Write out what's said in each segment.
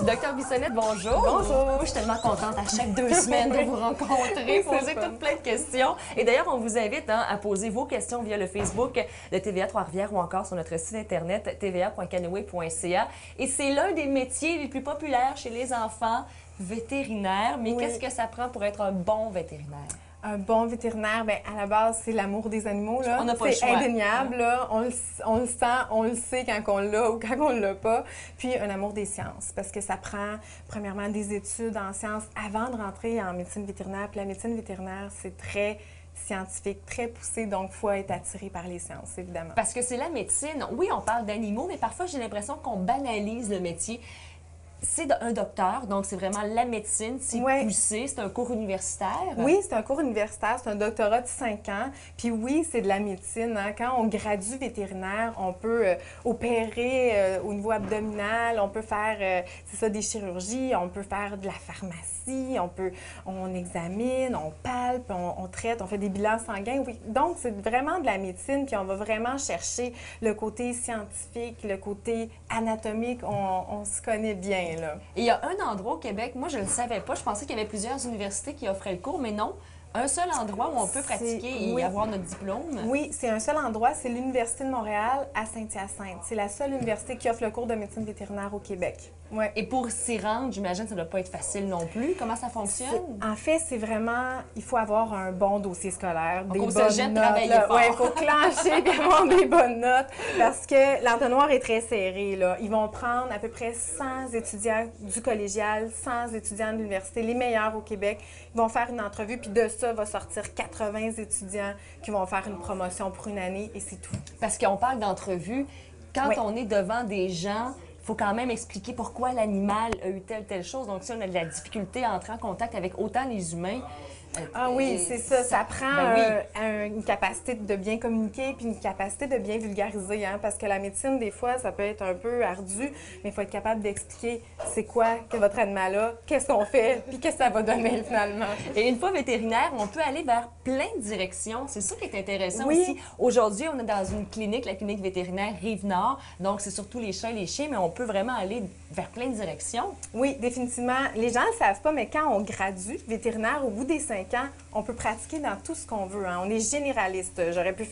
Docteur Bissonnette, bonjour. Bonjour. Je suis tellement contente à chaque 2 semaines de vous rencontrer, poser toutes plein de questions. Et d'ailleurs, on vous invite à poser vos questions via le Facebook de TVA Trois-Rivières ou encore sur notre site internet tva.caneway.ca. Et c'est l'un des métiers les plus populaires chez les enfants, vétérinaires. Mais qu'est-ce que ça prend pour être un bon vétérinaire? Un bon vétérinaire, bien, à la base, c'est l'amour des animaux. Là. On n'a pas le choix. C'est indéniable. Là. On le sent, on le sait quand on l'a ou quand on ne l'a pas. Puis un amour des sciences, parce que ça prend, premièrement, des études en sciences avant de rentrer en médecine vétérinaire. Puis la médecine vétérinaire, c'est très scientifique, très poussé, donc il faut être attiré par les sciences, évidemment. Parce que c'est la médecine. Oui, on parle d'animaux, mais parfois, j'ai l'impression qu'on banalise le métier. C'est un docteur, donc c'est vraiment la médecine, c'est poussé, c'est un cours universitaire. Oui, c'est un cours universitaire, c'est un doctorat de 5 ans. Puis oui, c'est de la médecine. Hein. Quand on gradue vétérinaire, on peut opérer au niveau abdominal, on peut faire, c'est ça, des chirurgies, on peut faire de la pharmacie, on examine, on palpe, on traite, on fait des bilans sanguins. Oui. Donc, c'est vraiment de la médecine, puis on va vraiment chercher le côté scientifique, le côté anatomique, on se connaît bien. Là. Et il y a un endroit au Québec, moi je ne le savais pas, je pensais qu'il y avait plusieurs universités qui offraient le cours, mais non. Un seul endroit où on peut pratiquer et avoir notre diplôme? Oui, c'est un seul endroit, c'est l'Université de Montréal à Saint-Hyacinthe. C'est la seule université qui offre le cours de médecine vétérinaire au Québec. Ouais. Et pour s'y rendre, j'imagine que ça ne doit pas être facile non plus. Comment ça fonctionne? En fait, c'est vraiment, il faut avoir un bon dossier scolaire, des bonnes notes. Oui, il faut clencher et avoir des bonnes notes parce que l'entonnoir est très serré. Là. Ils vont prendre à peu près 100 étudiants du collégial, 100 étudiants de l'université, les meilleurs au Québec. Ils vont faire une entrevue, puis de ça va sortir 80 étudiants qui vont faire une promotion pour une année et c'est tout. Parce qu'on parle d'entrevue, quand on est devant des gens, il faut quand même expliquer pourquoi l'animal a eu telle chose. Donc, si on a de la difficulté à entrer en contact avec autant les humains... Ah oui, c'est ça. Ça prend une capacité de bien communiquer puis une capacité de bien vulgariser. Hein, parce que la médecine, des fois, ça peut être un peu ardu, mais il faut être capable d'expliquer c'est quoi que votre animal a, qu'est-ce qu'on fait, puis qu'est-ce que ça va donner finalement. Et une fois vétérinaire, on peut aller vers plein de directions. C'est ça qui est intéressant aussi. Aujourd'hui, on est dans une clinique, la clinique vétérinaire Rive-Nord. Donc, c'est surtout les chats et les chiens, mais on peut vraiment aller vers plein de directions. Oui, définitivement. Les gens ne le savent pas, mais quand on gradue vétérinaire, au bout des 5 ans, on peut pratiquer dans tout ce qu'on veut. Hein. On est généraliste. J'aurais pu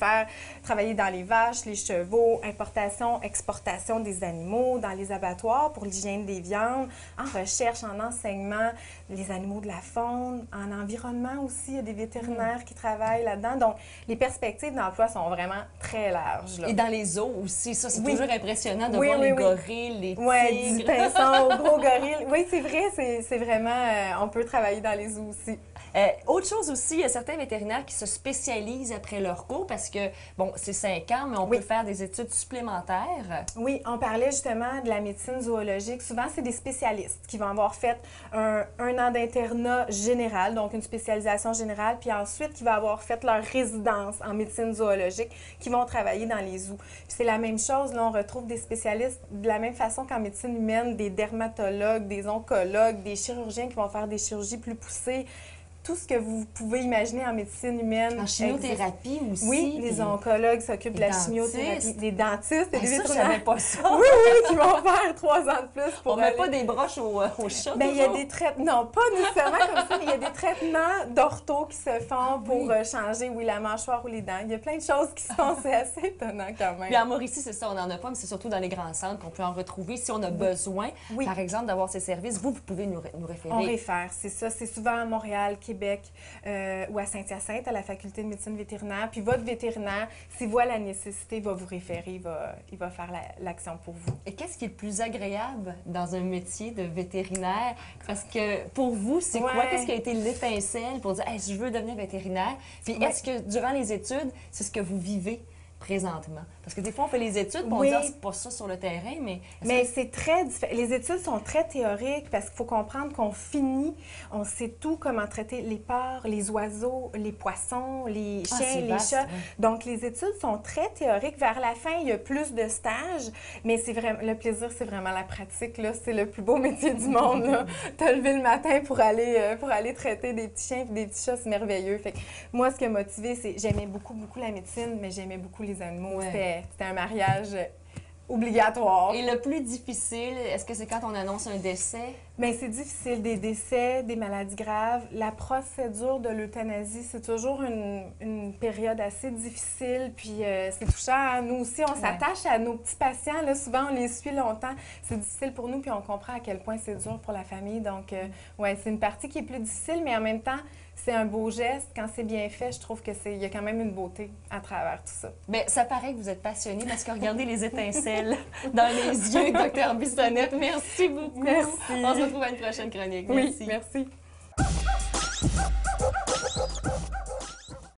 travailler dans les vaches, les chevaux, importation, exportation des animaux, dans les abattoirs pour l'hygiène des viandes, en recherche, en enseignement, les animaux de la faune, en environnement aussi. Il y a des vétérinaires qui travaillent là-dedans. Donc, les perspectives d'emploi sont vraiment très larges. Là. Et dans les zoos aussi. Ça, c'est toujours impressionnant de voir les gorilles, les tigres. Oui, du pinson au gros gorille. Oui, c'est vrai. C'est vraiment... on peut travailler dans les zoos aussi. Autre chose aussi, il y a certains vétérinaires qui se spécialisent après leur cours parce que, bon, c'est 5 ans, mais on peut faire des études supplémentaires. Oui, on parlait justement de la médecine zoologique. Souvent, c'est des spécialistes qui vont avoir fait un an d'internat général, donc une spécialisation générale, puis ensuite qui vont avoir fait leur résidence en médecine zoologique, qui vont travailler dans les zoos. C'est la même chose, là, on retrouve des spécialistes de la même façon qu'en médecine humaine, des dermatologues, des oncologues, des chirurgiens qui vont faire des chirurgies plus poussées. Tout ce que vous pouvez imaginer en médecine humaine. En chimiothérapie aussi. Oui, les oncologues s'occupent de la chimiothérapie. Des dentistes et des vétérinaires. Ça, je savais pas ça. Oui, qui vont faire 3 ans de plus pour On met pas des broches aux chats, il y a des traitements, non, pas nécessairement comme ça, mais il y a des traitements d'ortho qui se font pour changer, la mâchoire ou les dents. Il y a plein de choses qui se font, c'est assez étonnant quand même. Puis à Mauricie, c'est ça, on n'en a pas, mais c'est surtout dans les grands centres qu'on peut en retrouver. Si on a besoin, par exemple, d'avoir ces services, vous pouvez nous référer. On réfère, c'est ça. C'est souvent à Montréal, Québec, ou à Saint-Hyacinthe, à la faculté de médecine vétérinaire. Puis votre vétérinaire, s'il voit la nécessité, va vous référer, il va faire l'action pour vous. Et qu'est-ce qui est le plus agréable dans un métier de vétérinaire? Parce que pour vous, c'est quoi? Qu'est-ce qui a été l'étincelle pour dire hey, « je veux devenir vétérinaire ». Puis est-ce que durant les études, c'est ce que vous vivez présentement? Parce que des fois, on fait les études, puis on dit « c'est pas ça sur le terrain », mais... c'est très différent. Les études sont très théoriques parce qu'il faut comprendre qu'on finit, on sait tout comment traiter les porcs, les oiseaux, les poissons, les chiens, les chats. Donc, les études sont très théoriques. Vers la fin, il y a plus de stages, mais c'est vraiment le plaisir, c'est vraiment la pratique. C'est le plus beau métier du monde. Te lever le matin pour aller traiter des petits chiens et des petits chats, c'est merveilleux. Fait que moi, ce qui m'a motivé, c'est j'aimais beaucoup la médecine, mais j'aimais beaucoup les animaux. C'était un mariage obligatoire. Et le plus difficile, est-ce que c'est quand on annonce un décès? Bien, c'est difficile, des décès, des maladies graves. La procédure de l'euthanasie, c'est toujours une période assez difficile, puis c'est touchant. Hein? Nous aussi, on s'attache à nos petits patients. Là, souvent, on les suit longtemps. C'est difficile pour nous, puis on comprend à quel point c'est dur pour la famille. Donc, ouais, c'est une partie qui est plus difficile, mais en même temps, c'est un beau geste. Quand c'est bien fait, je trouve qu'il y a quand même une beauté à travers tout ça. Bien, ça paraît que vous êtes passionné parce que regardez les étincelles dans les yeux, Dr. Bissonnette. Merci beaucoup. Merci. On se retrouve à une prochaine chronique. Oui, Merci. merci.